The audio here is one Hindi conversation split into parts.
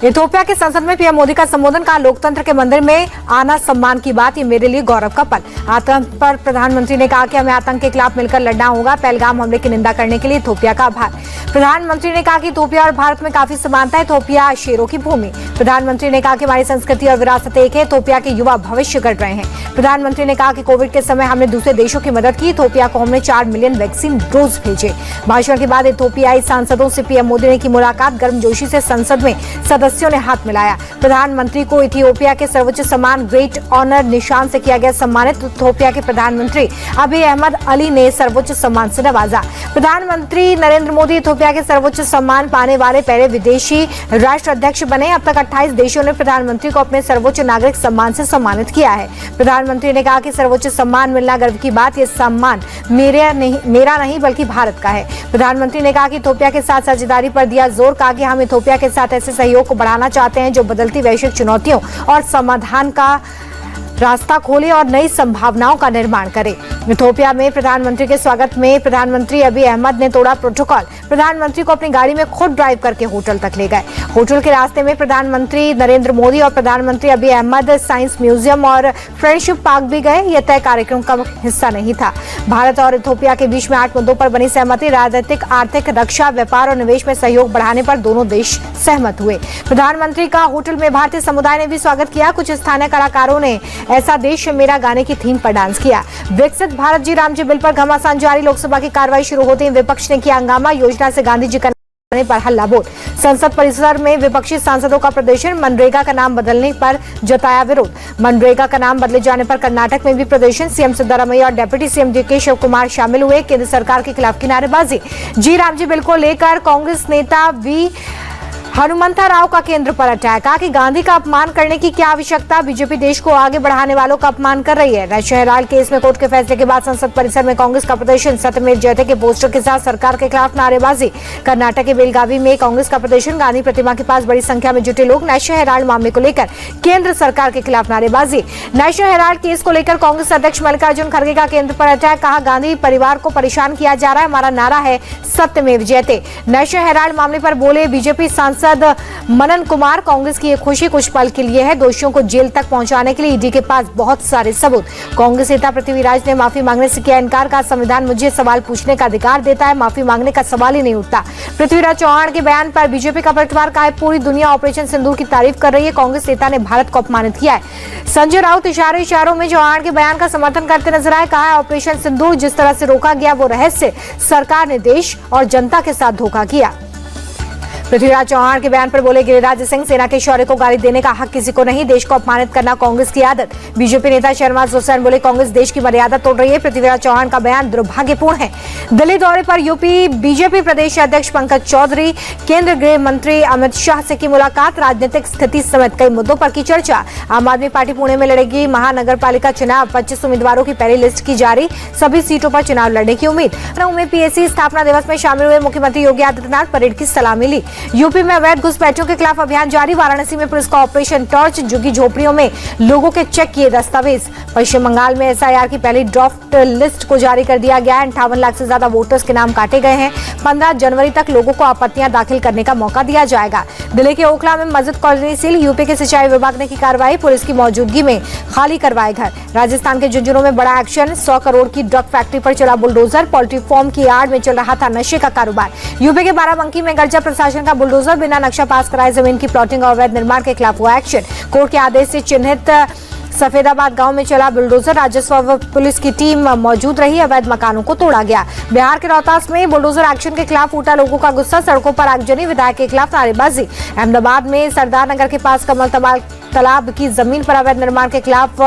इथियोपिया की संसद में पीएम मोदी का संबोधन का लोकतंत्र के मंदिर में आना सम्मान की बात, ये मेरे लिए गौरव का पल। आतंक पर प्रधानमंत्री ने कहा कि हमें आतंक के खिलाफ मिलकर लड़ना होगा। पहलगाम हमले की निंदा करने के लिए इथियोपिया का आभार। प्रधानमंत्री ने कहा कि इथियोपिया और भारत में काफी समानता है। इथियोपिया शेरों की भूमि। प्रधानमंत्री ने कहा कि हमारी संस्कृति और विरासत एक है। इथियोपिया के युवा भविष्य गढ़ रहे हैं। प्रधानमंत्री ने कहा कि कोविड के समय हमने दूसरे देशों की मदद की। इथियोपिया को हमने 4 मिलियन वैक्सीन डोज भेजे। भाषण के बाद इथियोपियाई सांसदों से पीएम मोदी ने की मुलाकात। गर्मजोशी से संसद में सदस्यों ने हाथ मिलाया। प्रधानमंत्री को इथियोपिया के सर्वोच्च सम्मान ग्रेट ऑनर निशान से किया गया सम्मानित। इथियोपिया के प्रधानमंत्री अबी अहमद अली ने सर्वोच्च सम्मान से नवाजा। प्रधानमंत्री नरेंद्र मोदी इथियोपिया के सर्वोच्च सम्मान पाने वाले पहले विदेशी राष्ट्र अध्यक्ष बने। अब तक 28 देशों ने प्रधानमंत्री को अपने सर्वोच्च नागरिक सम्मान से सम्मानित किया है। प्रधानमंत्री ने कहा कि सर्वोच्च सम्मान मिलना गर्व की बात। यह सम्मान मेरा नहीं बल्कि भारत का है। प्रधानमंत्री ने कहा कि इथियोपिया के साथ साझेदारी पर दिया जोर। कहा कि हम इथियोपिया के साथ ऐसे सहयोग को बढ़ाना चाहते हैं जो बदलती वैश्विक चुनौतियों और समाधान का रास्ता खोले और नई संभावनाओं का निर्माण करे। इथियोपिया में प्रधानमंत्री के स्वागत में प्रधानमंत्री अबी अहमद ने तोड़ा प्रोटोकॉल। प्रधानमंत्री को अपनी गाड़ी में खुद ड्राइव करके होटल तक ले गए। होटल के रास्ते में प्रधानमंत्री नरेंद्र मोदी और प्रधानमंत्री अबी अहमद साइंस म्यूजियम और फ्रेंडशिप पार्क भी गए। यह तय कार्यक्रम का हिस्सा नहीं था। भारत और इथियोपिया के बीच में 8 मुद्दों पर बनी सहमति। राजनीतिक, आर्थिक, रक्षा, व्यापार और निवेश में सहयोग बढ़ाने पर दोनों देश सहमत हुए। प्रधानमंत्री का होटल में भारतीय समुदाय ने भी स्वागत किया। कुछ स्थानीय कलाकारों ने ऐसा देश मेरा गाने की थीम पर डांस किया। विकसित भारत जी राम जी बिल पर घमासान जारी। लोकसभा की कार्रवाई शुरू होते ही विपक्ष ने किया हंगामा। योजना से गांधी जी करने पर हल्ला बोल। संसद परिसर में विपक्षी सांसदों का प्रदर्शन। मनरेगा का नाम बदलने पर जताया विरोध। मनरेगा का नाम बदले जाने पर कर्नाटक में भी प्रदर्शन। सीएम सिद्धरामैया और deputy CM D K Shivakumar शामिल हुए। केंद्र सरकार के खिलाफ की नारेबाजी। जी राम जी बिल को लेकर कांग्रेस नेता वी हनुमंता राव का केंद्र पर अटैक। कहा कि गांधी का अपमान करने की क्या आवश्यकता। बीजेपी देश को आगे बढ़ाने वालों का अपमान कर रही है। नेशनल हेराल्ड केस में कोर्ट के फैसले के बाद संसद परिसर में कांग्रेस का प्रदर्शन। सत्यमेव जयते के पोस्टर के साथ सरकार के खिलाफ नारेबाजी। कर्नाटक के बेलगावी में कांग्रेस का प्रदर्शन। गांधी प्रतिमा के पास बड़ी संख्या में जुटे लोग। नेशनल हेराल्ड मामले को लेकर केंद्र सरकार के खिलाफ नारेबाजी। नेशनल हेराल्ड केस को लेकर कांग्रेस अध्यक्ष मल्लिकार्जुन खड़गे का केंद्र पर अटैक। कहा गांधी परिवार को परेशान किया जा रहा है। हमारा नारा है सत्यमेव जयते। नेशनल हेराल्ड मामले पर बोले बीजेपी सांसद मनन कुमार। कांग्रेस की ये खुशी कुछ पल के लिए है। दोषियों को जेल तक पहुंचाने के लिए ईडी के पास बहुत सारे सबूत। कांग्रेस नेता पृथ्वीराज ने माफी मांगने से किया इनकार। का संविधान मुझे सवाल पूछने का अधिकार देता है, माफी मांगने का सवाल ही नहीं उठता। पृथ्वीराज चौहान के बयान पर बीजेपी का पलटवार। का है पूरी दुनिया ऑपरेशन सिंदूर की तारीफ कर रही है। कांग्रेस नेता ने भारत को अपमानित किया है। संजय राउत इशारों में चौहान के बयान का समर्थन करते नजर आए। कहा ऑपरेशन सिंदूर जिस तरह से रोका गया वो रहस्य। सरकार ने देश और जनता के साथ धोखा किया। पृथ्वीराज चौहान के बयान पर बोले गिरिराज सिंह, सेना के शौर्य को गाली देने का हक किसी को नहीं। देश को अपमानित करना कांग्रेस की आदत। बीजेपी नेता शहनवाज हुसैन बोले कांग्रेस देश की मर्यादा तोड़ रही है। पृथ्वीराज चौहान का बयान दुर्भाग्यपूर्ण है। दिल्ली दौरे पर यूपी बीजेपी प्रदेश अध्यक्ष पंकज चौधरी। केंद्रीय गृह मंत्री अमित शाह से की मुलाकात। राजनीतिक स्थिति समेत कई मुद्दों पर की चर्चा। आम आदमी पार्टी पुणे में लड़ेगी महानगर पालिका चुनाव। 25 उम्मीदवारों की पहली लिस्ट की जारी। सभी सीटों पर चुनाव लड़ने की उम्मीद। लखनऊ में पीएससी स्थापना दिवस में शामिल हुए मुख्यमंत्री योगी आदित्यनाथ। परेड की सलामी ली। यूपी में अवैध घुसपैठियों के खिलाफ अभियान जारी। वाराणसी में पुलिस का ऑपरेशन टॉर्च। झुग्गी झोपड़ियों में लोगों के चेक किए दस्तावेज। पश्चिम बंगाल में एसआईआर की पहली ड्राफ्ट लिस्ट को जारी कर दिया गया है। 58 लाख से ज्यादा वोटर्स के नाम काटे गए हैं। 15 जनवरी तक लोगों को आपत्तियां दाखिल करने का मौका दिया जाएगा। दिल्ली के ओखला में मस्जिद कॉलोनी सील। यूपी के सिंचाई विभाग ने की कार्रवाई। पुलिस की मौजूदगी में खाली करवाए घर। राजस्थान के झुंझुनू में बड़ा एक्शन। 100 करोड़ की ड्रग फैक्ट्री पर चला बुलडोजर। पोल्ट्री फार्म की आड़ में चल रहा था नशे का कारोबार। यूपी के बाराबंकी में गर्जा प्रशासन का बुलडोजर। बिना नक्शा पास कराए जमीन की प्लॉटिंग और अवैध निर्माण के खिलाफ हुआ एक्शन। कोर्ट के आदेश से चिन्हित सफेदाबाद गांव में चला बुलडोजर। राजस्व व पुलिस की टीम मौजूद रही। अवैध मकानों को तोड़ा गया। बिहार के रोहतास में बुलडोजर एक्शन के खिलाफ उठा लोगों का गुस्सा। सड़कों पर आगजनी। विधायक के खिलाफ नारेबाजी। अहमदाबाद में सरदार नगर के पास कमल तालाब की जमीन पर अवैध निर्माण के खिलाफ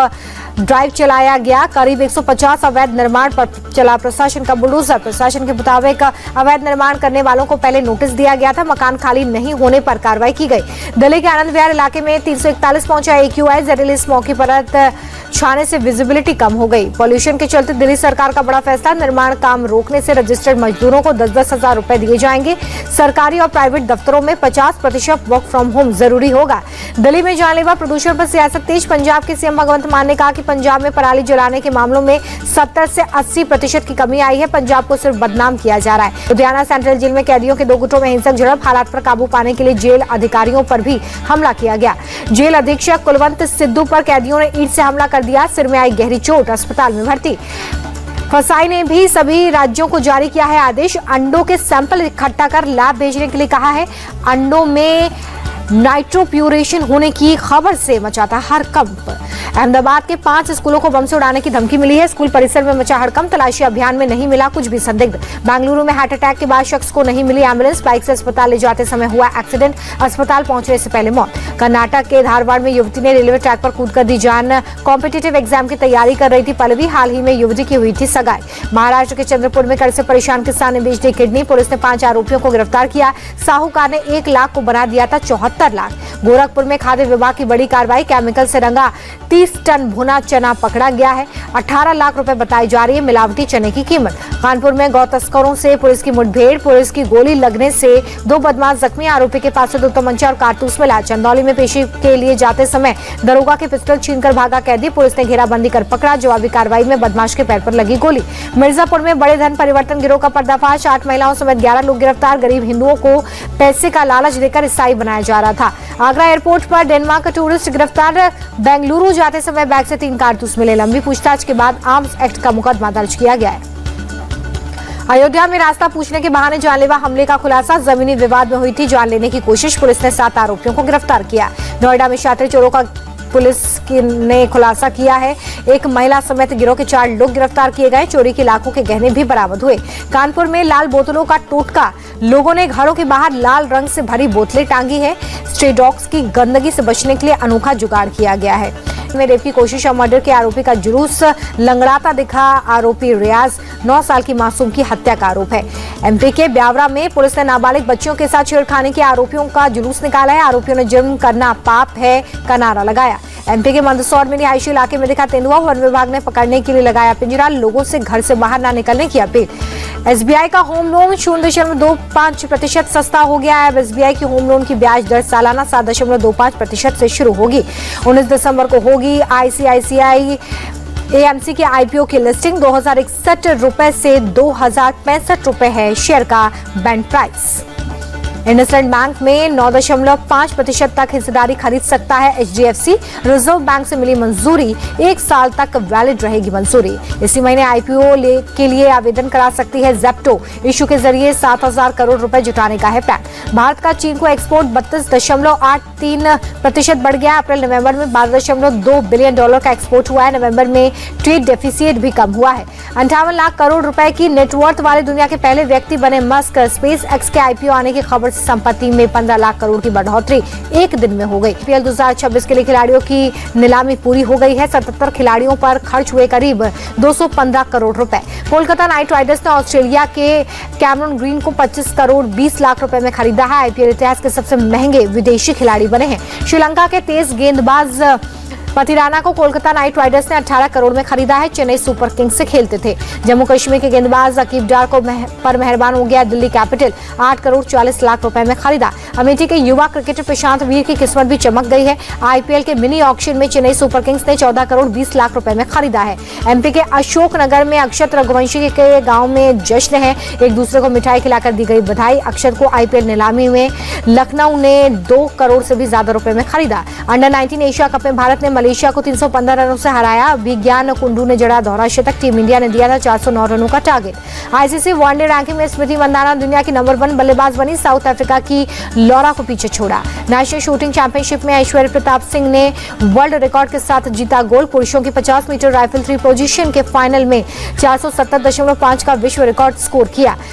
ड्राइव चलाया गया। करीब 150 अवैध निर्माण पर चला प्रशासन का बुलडोजर। प्रशासन के मुताबिक अवैध निर्माण करने वालों को पहले नोटिस दिया गया था। मकान खाली नहीं होने पर कार्रवाई की गई। दिल्ली के आनंद विहार इलाके में 341 पहुंचा AQI। जहरीली इस मौके पर परत छाने से विजिबिलिटी कम हो गई। पॉल्यूशन के चलते दिल्ली सरकार का बड़ा फैसला, निर्माण काम रोकने से रजिस्टर्ड मजदूरों को 10-10 हजार रुपए दिए जाएंगे। सरकारी और प्राइवेट दफ्तरों में 50% वर्क फ्रॉम होम जरूरी होगा। दिल्ली में जानलेवा प्रदूषण पर सियासत तेज, पंजाब के सीएम भगवंत मान ने कहा कि पंजाब में पराली जलाने के मामलों में 70 से 80% की कमी आई है। पंजाब को सिर्फ बदनाम किया जा रहा है। लुधियाना सेंट्रल जेल में कैदियों के 2 गुटों में हिंसक झड़प, हालात पर काबू पाने के लिए जेल अधिकारियों पर भी हमला किया गया। जेल अधीक्षक कुलवंत सिद्धू पर कैदियों ने ईंट से हमला कर दिया, सिर में आई गहरी चोट, अस्पताल में भर्ती। फसाई ने भी सभी राज्यों को जारी किया है आदेश, अंडों के सैंपल इकट्ठा कर लैब भेजने के लिए कहा है। अंडों में नाइट्रोप्यूरेशन होने की खबर से मचाता हड़कंप। अहमदाबाद के 5 स्कूलों को बम से उड़ाने की धमकी मिली है। स्कूल परिसर में मचा हड़कंप, तलाशी अभियान में नहीं मिला कुछ भी संदिग्ध। बेंगलुरु में हार्ट अटैक के बाद शख्स को नहीं मिली एम्बुलेंस, बाइक से अस्पताल ले जाते समय हुआ एक्सीडेंट, अस्पताल पहुंचने से पहले मौत। कर्नाटक के धारवाड़ में युवती ने रेलवे ट्रैक पर कूद कर दी जान, कॉम्पिटिटिव एग्जाम की तैयारी कर रही थी पल्लवी, हाल ही में युवती की हुई थी सगाई। महाराष्ट्र के चंद्रपुर में कर्ज से परेशान किसान ने बेच दी किडनी, पुलिस ने 5 आरोपियों को गिरफ्तार किया। साहूकार ने 1 लाख को बना दिया था 74 लाख। गोरखपुर में खाद्य विभाग की बड़ी कार्रवाई, केमिकल से रंगा 30 टन भुना चना पकड़ा गया है। 18 लाख रुपए बताई जा रही है मिलावटी चने की कीमत। कानपुर में गौ तस्करों से पुलिस की मुठभेड़, पुलिस की गोली लगने से 2 बदमाश जख्मी, आरोपी के पास से 2 तमंचा और कारतूस मिला। चंदौली में पेशी के लिए जाते समय दरोगा के पिस्टल छीनकर भागा कैदी, पुलिस ने घेराबंदी कर पकड़ा, जवाबी कार्रवाई में बदमाश के पैर पर लगी गोली। मिर्जापुर में बड़े धन परिवर्तन गिरोह का पर्दाफाश, 8 महिलाओं समेत 11 लोग गिरफ्तार, गरीब हिंदुओं को पैसे का लालच देकर ईसाई बनाया जा रहा था। आगरा एयरपोर्ट पर डेनमार्क का टूरिस्ट गिरफ्तार, बेंगलुरु जाते समय बैग से 3 कारतूस मिले, लंबी पूछताछ के बाद आर्म्स एक्ट का मुकदमा दर्ज किया गया है। अयोध्या में रास्ता पूछने के बहाने जानलेवा हमले का खुलासा, जमीनी विवाद में हुई थी जान लेने की कोशिश, पुलिस ने 7 आरोपियों को गिरफ्तार किया। नोएडा में शातिर चोरों का पुलिस ने खुलासा किया है, एक महिला समेत गिरोह के 4 लोग गिरफ्तार किए गए, चोरी के लाखों के गहने भी बरामद हुए। कानपुर में लाल बोतलों का टोटका, लोगों ने घरों के बाहर लाल रंग से भरी बोतलें टांगी है। स्ट्रे डॉग्स की गंदगी से बचने के लिए अनोखा जुगाड़ किया गया है। में रेप की कोशिश और मर्डर के आरोपी का जुलूस लंगड़ाता दिखा, आरोपी रियाज 9 साल की मासूम की हत्या का आरोप है। एमपी के ब्यावरा में पुलिस ने नाबालिग बच्चियों के साथ छेड़खानी के आरोपियों का जुलूस निकाला है। आरोपियों ने जुर्म करना पाप है का नारा लगाया। एमपी के मंदसौर में रिहायशी इलाके में दिखा तेंदुआ, वन विभाग ने पकड़ने के लिए लगाया पिंजरा, लोगों से घर से बाहर न निकलने की अपील। एसबीआई का होम लोन 0.25% सस्ता हो गया है। एसबीआई की होम लोन की ब्याज दर सालाना 7.25% से शुरू होगी। 19 दिसंबर को होगी। आईसीआईसीआई एएमसी के आईपीओ की लिस्टिंग 2061 रुपए से 2065 रुपए है शेयर का बैंड प्राइस। इंडसइंड बैंक में 9.5% तक हिस्सेदारी खरीद सकता है एचडीएफसी। रिजर्व बैंक से मिली मंजूरी, 1 साल तक वैलिड रहेगी मंजूरी। इसी महीने आईपीओ के लिए आवेदन करा सकती है जेप्टो। इशू के जरिए 7,000 करोड़ रुपए जुटाने का है प्लान। भारत का चीन को एक्सपोर्ट 32.83% बढ़ गया। अप्रैल नवंबर में $12.2 बिलियन का एक्सपोर्ट हुआ है। नवंबर में ट्रेड डेफिसिट भी कम हुआ है। 58 लाख करोड़ रुपए की नेटवर्थ वाले दुनिया के पहले व्यक्ति बने मस्क। स्पेस एक्स के आईपीओ आने की खबर संपत्ति में 15 लाख करोड़ की बढ़ोतरी एक दिन में हो गई। आईपीएल 2026 के लिए खिलाड़ियों की नीलामी पूरी हो गई है। 77 खिलाड़ियों पर खर्च हुए करीब 215 करोड़ रुपए। कोलकाता नाइट राइडर्स ने ऑस्ट्रेलिया के कैमरन ग्रीन को 25 करोड़ 20 लाख रुपए में खरीदा है। आईपीएल इतिहास के सबसे महंगे विदेशी खिलाड़ी बने हैं। श्रीलंका के तेज गेंदबाज पतिराना को कोलकाता नाइट राइडर्स ने 18 करोड़ में खरीदा है। चेन्नई सुपर किंग्स से खेलते थे। जम्मू कश्मीर के गेंदबाज अकीब डार को पर मेहरबान हो गया दिल्ली कैपिटल, 8 करोड़ 40 लाख रुपए में खरीदा। अमेठी के युवा क्रिकेटर प्रशांत वीर की किस्मत भी चमक गई है। आईपीएल के मिनी ऑक्शन में चेन्नई सुपर किंग्स ने 14 करोड़ 20 लाख रुपए में खरीदा है। एमपी के अशोकनगर में अक्षत रघुवंशी के गांव में जश्न है। एक दूसरे को मिठाई खिलाकर दी गई बधाई। अक्षत को आईपीएल नीलामी में लखनऊ ने 2 करोड़ से भी ज्यादा रुपए में खरीदा। अंडर 19 एशिया कप में भारत ने मलेशिया को 315 रनों से हराया। विज्ञान कुंडू ने जड़ा दोहरा शतक। टीम इंडिया ने दिया था 409 रनों का टारगेट। आईसीसी वनडे रैंकिंग में स्मृति मंदाना दुनिया की नंबर 1 बल्लेबाज बनी। साउथ अफ्रीका की लॉरा को पीछे छोड़ा। नेशनल शूटिंग चैंपियनशिप में ऐश्वर्य प्रताप सिंह ने वर्ल्ड रिकॉर्ड के साथ जीता गोल्ड। पुरुषों की 50 मीटर राइफल 3 पोजीशन के फाइनल में 470.5 का विश्व रिकॉर्ड स्कोर किया।